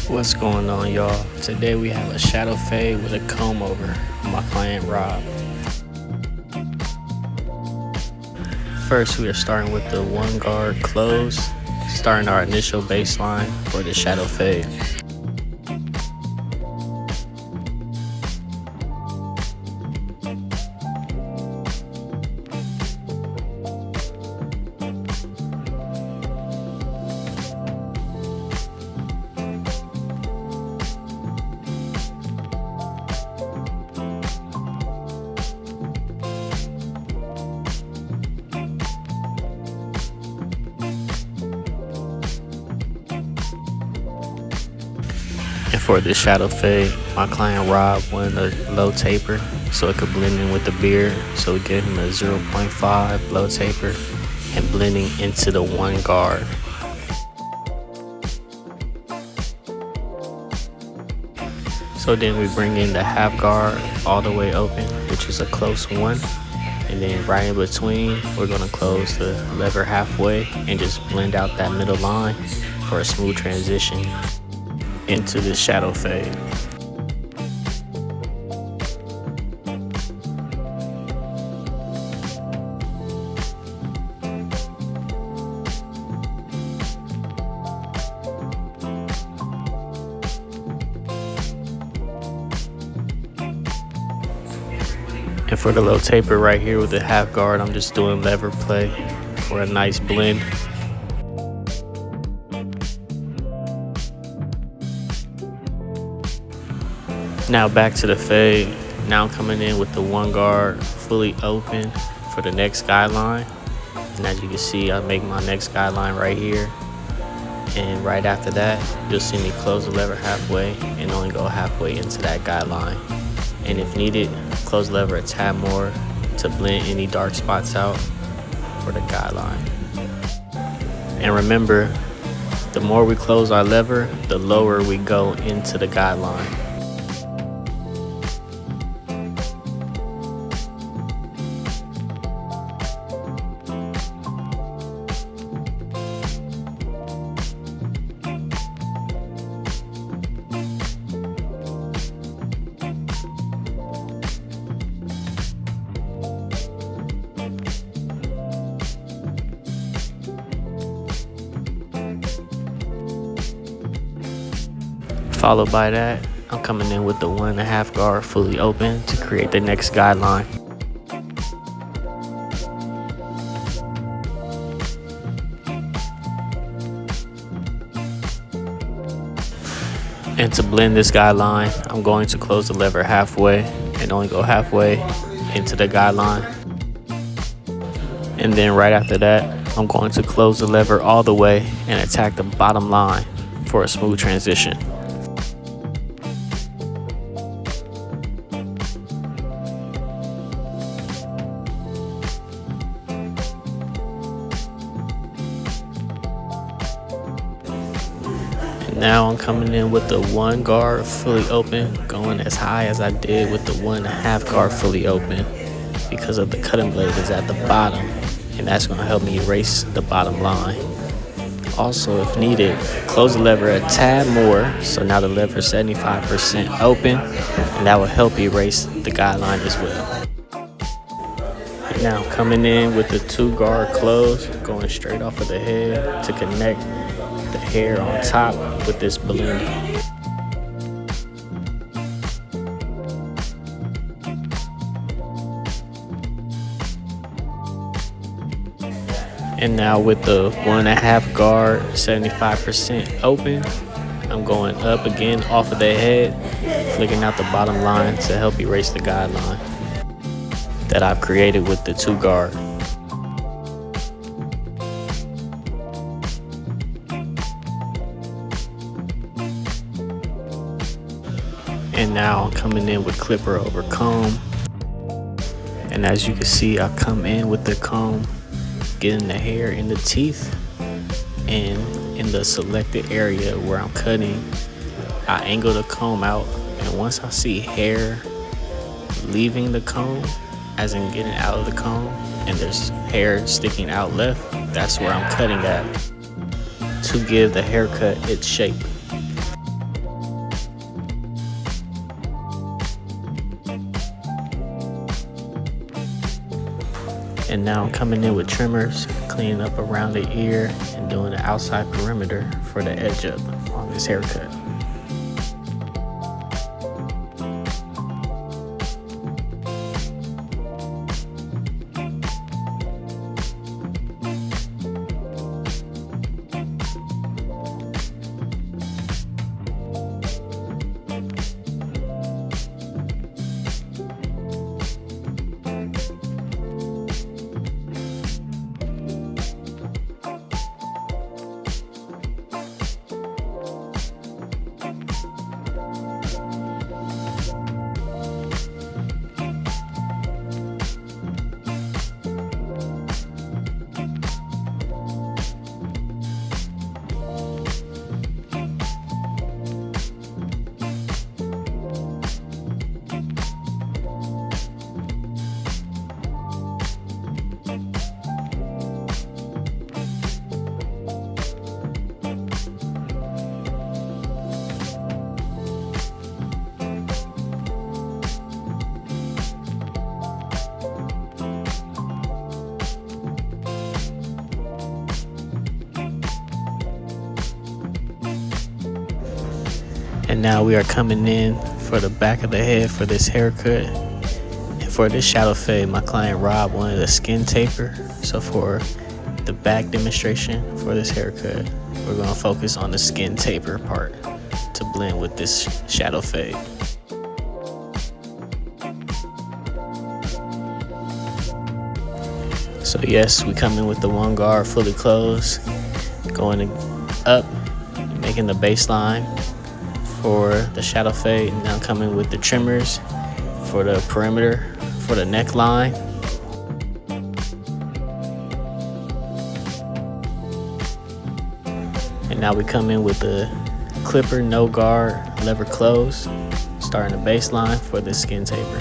What's going on, y'all? Today we have a shadow fade with a comb over. My client Rob. First, we are starting with the one guard close, starting our initial baseline for the shadow fade. And for the shadow fade, my client Rob wanted a low taper so it could blend in with the beard. So we gave him a 0.5 low taper and blending into the one guard. So then we bring in the half guard all the way open, which is a close one. And then right in between, we're gonna close the lever halfway and just blend out that middle line for a smooth transition into the shadow fade. And for the low taper right here with the half guard, I'm just doing lever play for a nice blend. Now back to the fade. Now I'm coming in with the one guard fully open for the next guideline. And as you can see, I make my next guideline right here. And right after that, you'll see me close the lever halfway and only go halfway into that guideline. And if needed, close the lever a tad more to blend any dark spots out for the guideline. And remember, the more we close our lever, the lower we go into the guideline. Followed by that, I'm coming in with the 1.5 guard fully open to create the next guideline. And to blend this guideline, I'm going to close the lever halfway and only go halfway into the guideline. And then right after that, I'm going to close the lever all the way and attack the bottom line for a smooth transition. Now I'm coming in with the 1 guard fully open, going as high as I did with the 1.5 guard fully open because of the cutting blade is at the bottom, and that's going to help me erase the bottom line. Also, if needed, close the lever a tad more, so now the lever is 75% open, and that will help erase the guideline as well. Now coming in with the 2 guard close, going straight off of the head to connect the hair on top with this blending. And now with the 1.5 guard 75% open, I'm going up again off of the head, flicking out the bottom line to help erase the guideline that I've created with the 2 guard. And now I'm coming in with clipper over comb. And as you can see, I come in with the comb, getting the hair in the teeth and in the selected area where I'm cutting. I angle the comb out, and once I see hair leaving the comb, as in getting out of the comb, and there's hair sticking out left, that's where I'm cutting at to give the haircut its shape. And now I'm coming in with trimmers, cleaning up around the ear and doing the outside perimeter for the edge up on this haircut. And now we are coming in for the back of the head for this haircut. And for this shadow fade, my client Rob wanted a skin taper. So for the back demonstration for this haircut, we're going to focus on the skin taper part to blend with this shadow fade. So yes, we come in with the one guard fully closed, going up, making the baseline for the shadow fade. Now coming with the trimmers for the perimeter for the neckline. And now we come in with the clipper no guard lever close, starting the baseline for the skin taper.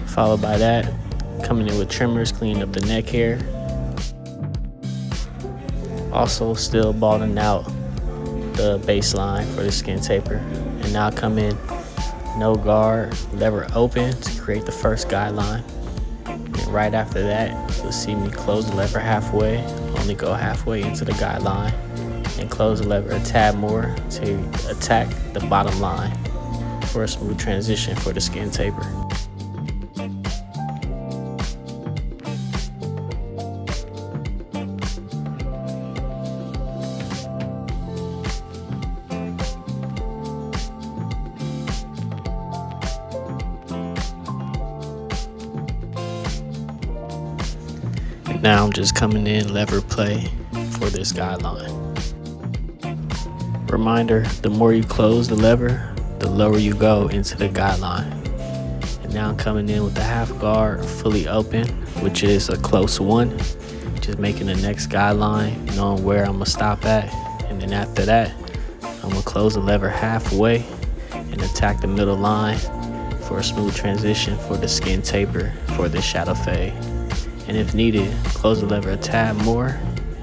Followed by that, coming in with trimmers, cleaning up the neck hair. Also still balding out the baseline for the skin taper. And now come in no guard, lever open to create the first guideline. And right after that, you'll see me close the lever halfway, only go halfway into the guideline, and close the lever a tad more to attack the bottom line for a smooth transition for the skin taper. Now I'm just coming in lever play for this guideline. Reminder, the more you close the lever, the lower you go into the guideline. And now I'm coming in with the half guard fully open, which is a close one. Just making the next guideline, knowing where I'm gonna stop at. And then after that, I'm gonna close the lever halfway and attack the middle line for a smooth transition for the skin taper for this shadow fade. And if needed, close the lever a tad more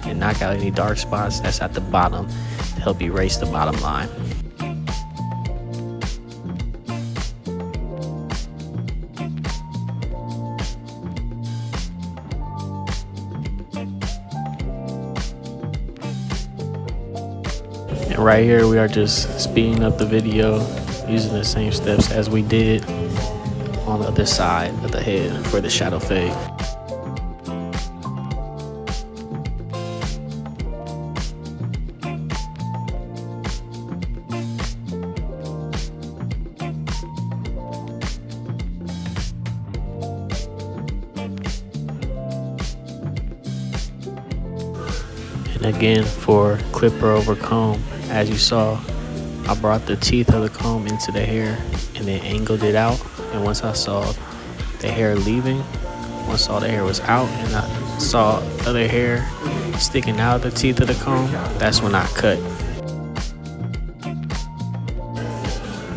and knock out any dark spots that's at the bottom to help erase the bottom line. And right here we are just speeding up the video using the same steps as we did on the other side of the head for the shadow fade. And again, for clipper over comb, as you saw, I brought the teeth of the comb into the hair and then angled it out. And once I saw the hair leaving, once all the hair was out and I saw other hair sticking out of the teeth of the comb, that's when I cut.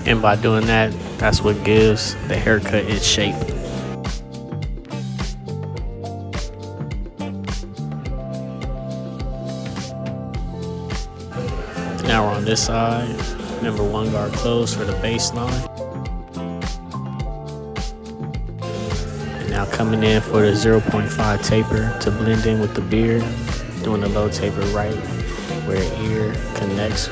And by doing that, that's what gives the haircut its shape. Now we're on this side. Remember, one guard closed for the baseline. And now coming in for the 0.5 taper to blend in with the beard, doing a low taper right where the ear connects.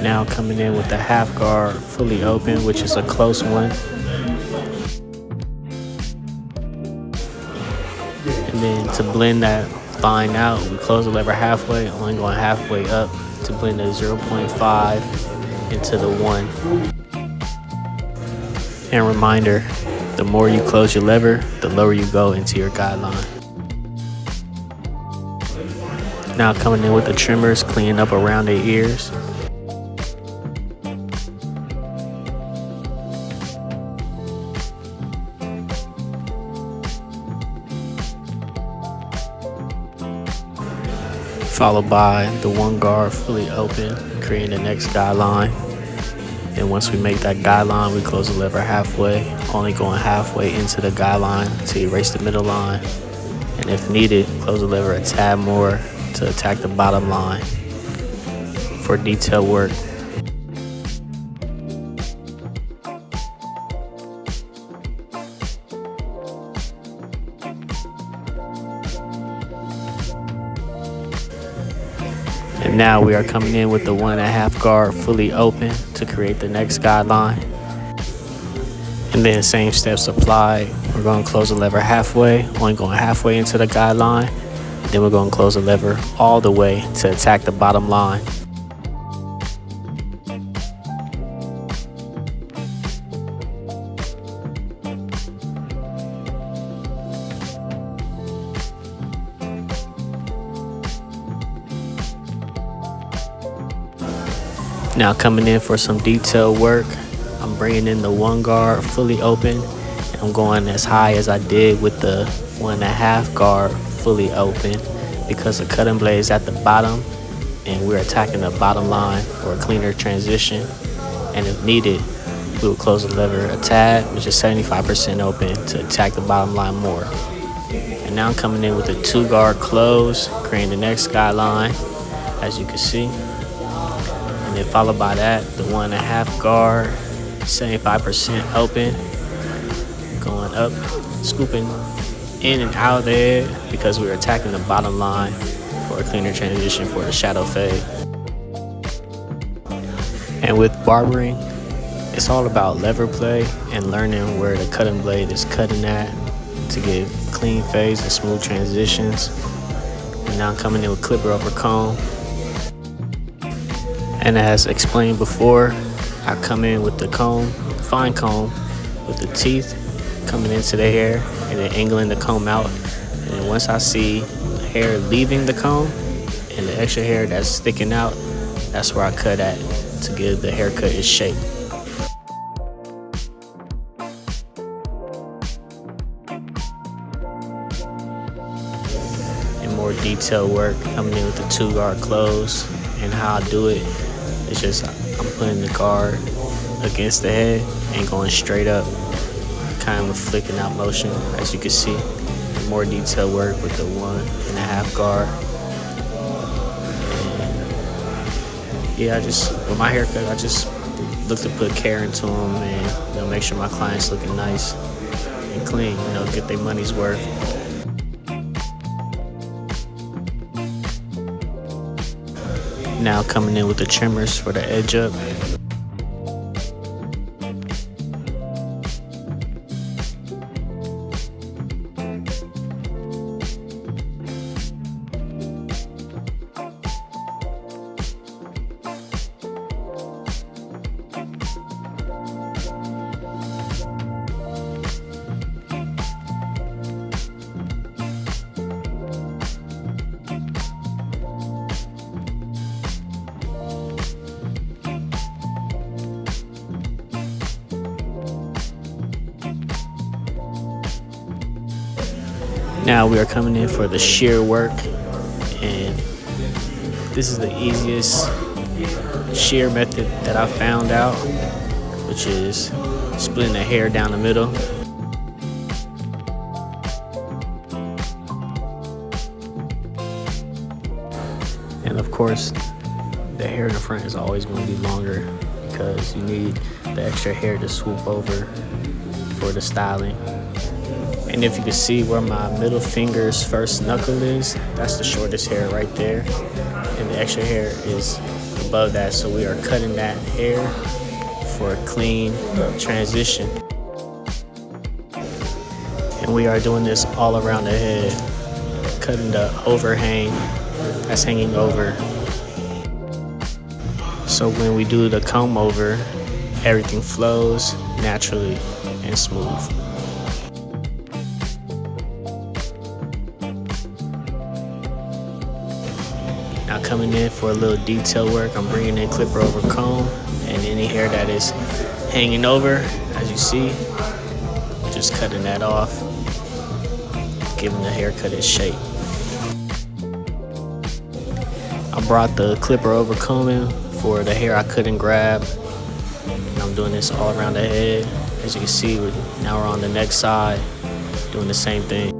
Now coming in with the half guard fully open, which is a close one. And then to blend that line out, we close the lever halfway, only going halfway up to blend the 0.5 into the 1. And reminder, the more you close your lever, the lower you go into your guideline. Now coming in with the trimmers, cleaning up around the ears. Followed by the one guard fully open, creating the next guideline. And once we make that guideline, we close the lever halfway, only going halfway into the guideline to erase the middle line. And if needed, close the lever a tad more to attack the bottom line for detail work. And now we are coming in with the 1.5 guard fully open to create the next guideline. And then same steps apply. We're going to close the lever halfway, only going halfway into the guideline. Then we're going to close the lever all the way to attack the bottom line. Now coming in for some detail work, I'm bringing in the one guard fully open, and I'm going as high as I did with the 1.5 guard fully open because the cutting blade is at the bottom and we're attacking the bottom line for a cleaner transition. And if needed, we will close the lever a tad, which is 75% open, to attack the bottom line more. And now I'm coming in with the 2 guard close, creating the next guideline, as you can see. And then followed by that, the 1.5 guard, 75% open, going up, scooping in and out of there because we're attacking the bottom line for a cleaner transition for the shadow fade. And with barbering, it's all about lever play and learning where the cutting blade is cutting at to get clean fades and smooth transitions. And now I'm coming in with clipper over comb. And as explained before, I come in with the comb, fine comb, with the teeth coming into the hair and then angling the comb out. And then once I see hair leaving the comb and the extra hair that's sticking out, that's where I cut at to give the haircut its shape. And more detailed work coming in with the 2 guard close, and how I do it. It's just I'm putting the guard against the head and going straight up, kind of a flicking out motion, as you can see. And more detailed work with the 1.5 guard. And yeah, with my haircut, I just look to put care into them and make sure my clients looking nice and clean, get their money's worth. Now coming in with the trimmers for the edge up. Now we are coming in for the shear work, and this is the easiest shear method that I found out, which is splitting the hair down the middle. And of course, the hair in the front is always going to be longer because you need the extra hair to swoop over for the styling. And if you can see where my middle finger's first knuckle is, that's the shortest hair right there. And the extra hair is above that, so we are cutting that hair for a clean transition. And we are doing this all around the head, cutting the overhang that's hanging over. So when we do the comb over, everything flows naturally and smooth. Now coming in for a little detail work, I'm bringing in clipper over comb, and any hair that is hanging over, as you see, just cutting that off, giving the haircut its shape. I brought the clipper over combing for the hair I couldn't grab, and I'm doing this all around the head. As you can see, now we're on the next side, doing the same thing.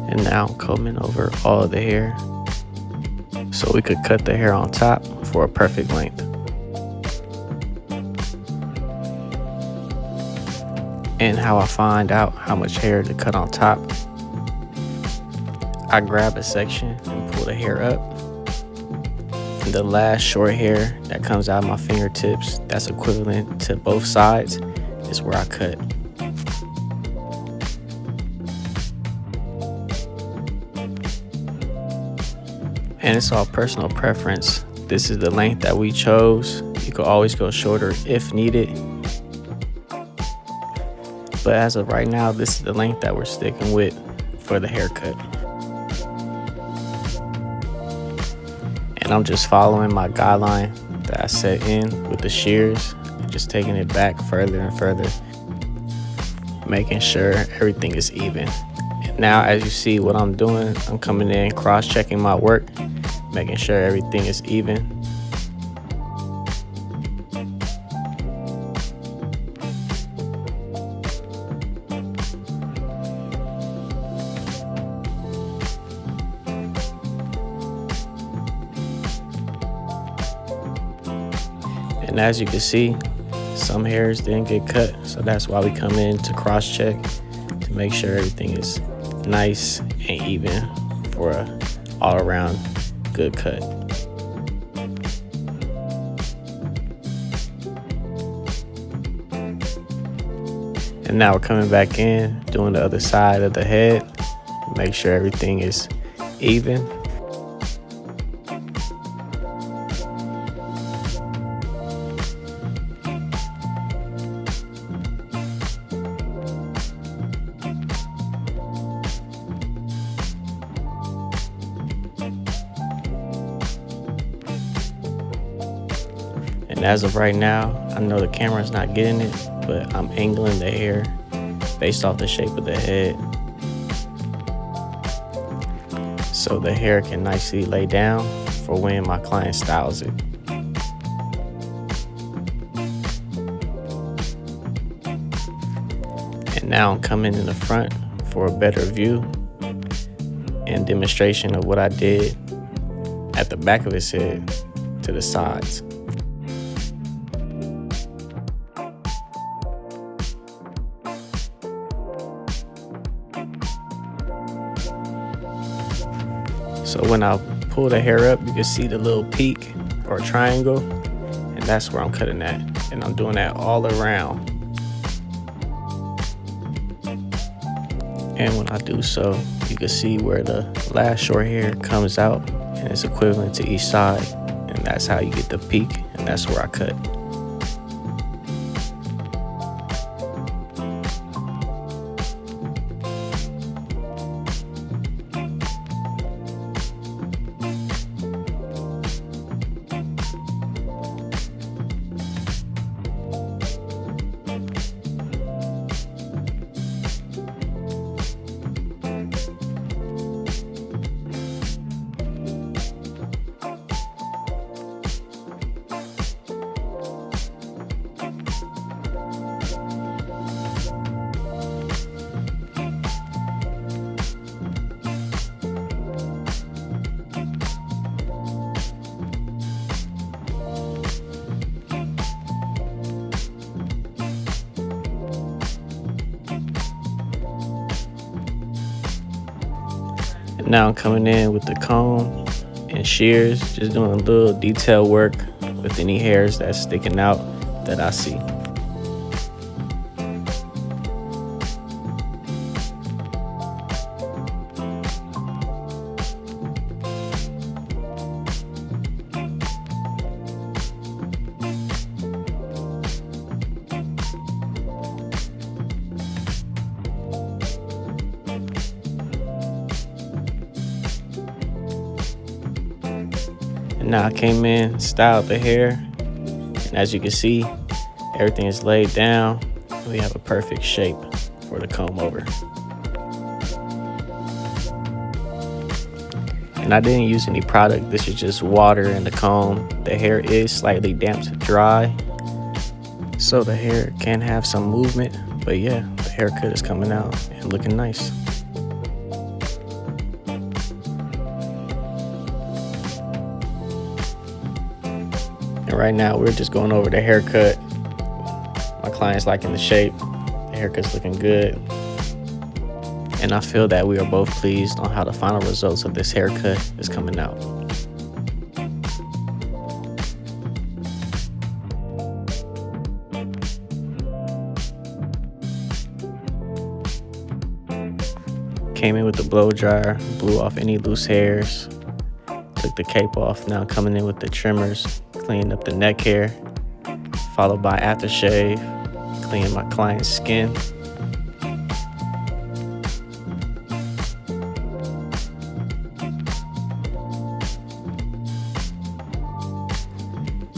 And now I'm combing over all of the hair so we could cut the hair on top for a perfect length. And how I find out how much hair to cut on top, I grab a section and pull the hair up. And the last short hair that comes out of my fingertips, that's equivalent to both sides, is where I cut. And it's all personal preference. This is the length that we chose. You could always go shorter if needed. But as of right now, this is the length that we're sticking with for the haircut. And I'm just following my guideline that I set in with the shears, just taking it back further and further, making sure everything is even. And now as you see what I'm doing, I'm coming in, cross-checking my work, making sure everything is even. And as you can see, some hairs didn't get cut, so that's why we come in to cross-check to make sure everything is nice and even for a all-around good cut. And now we're coming back in, doing the other side of the head, make sure everything is even. And as of right now, I know the camera's not getting it, but I'm angling the hair based off the shape of the head, so the hair can nicely lay down for when my client styles it. And now I'm coming in the front for a better view and demonstration of what I did at the back of his head to the sides. So when I pull the hair up, you can see the little peak or triangle, and that's where I'm cutting at. And I'm doing that all around. And when I do so, you can see where the last short hair comes out, and it's equivalent to each side. And that's how you get the peak, and that's where I cut. And now I'm coming in with the comb and shears, just doing a little detail work with any hairs that's sticking out that I see. And now I came in, styled the hair, and as you can see, everything is laid down. We have a perfect shape for the comb over. And I didn't use any product, this is just water in the comb. The hair is slightly damp to dry, so the hair can have some movement, but yeah, the haircut is coming out and looking nice. And right now we're just going over the haircut. My client's liking the shape, the haircut's looking good. And I feel that we are both pleased on how the final results of this haircut is coming out. Came in with the blow dryer, blew off any loose hairs, took the cape off. Now coming in with the trimmers, cleaning up the neck hair, followed by aftershave, cleaning my client's skin.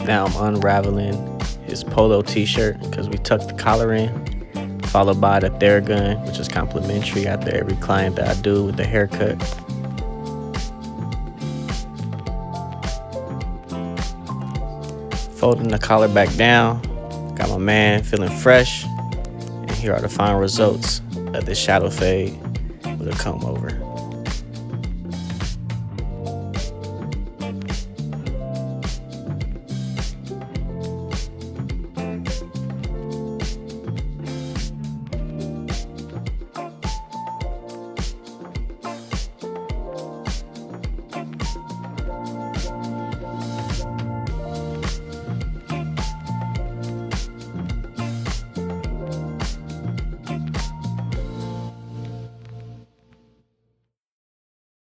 Now I'm unraveling his polo t-shirt because we tucked the collar in, followed by the Theragun, which is complimentary after every client that I do with the haircut. Folding the collar back down, got my man feeling fresh, and here are the final results of this shadow fade with a comb over.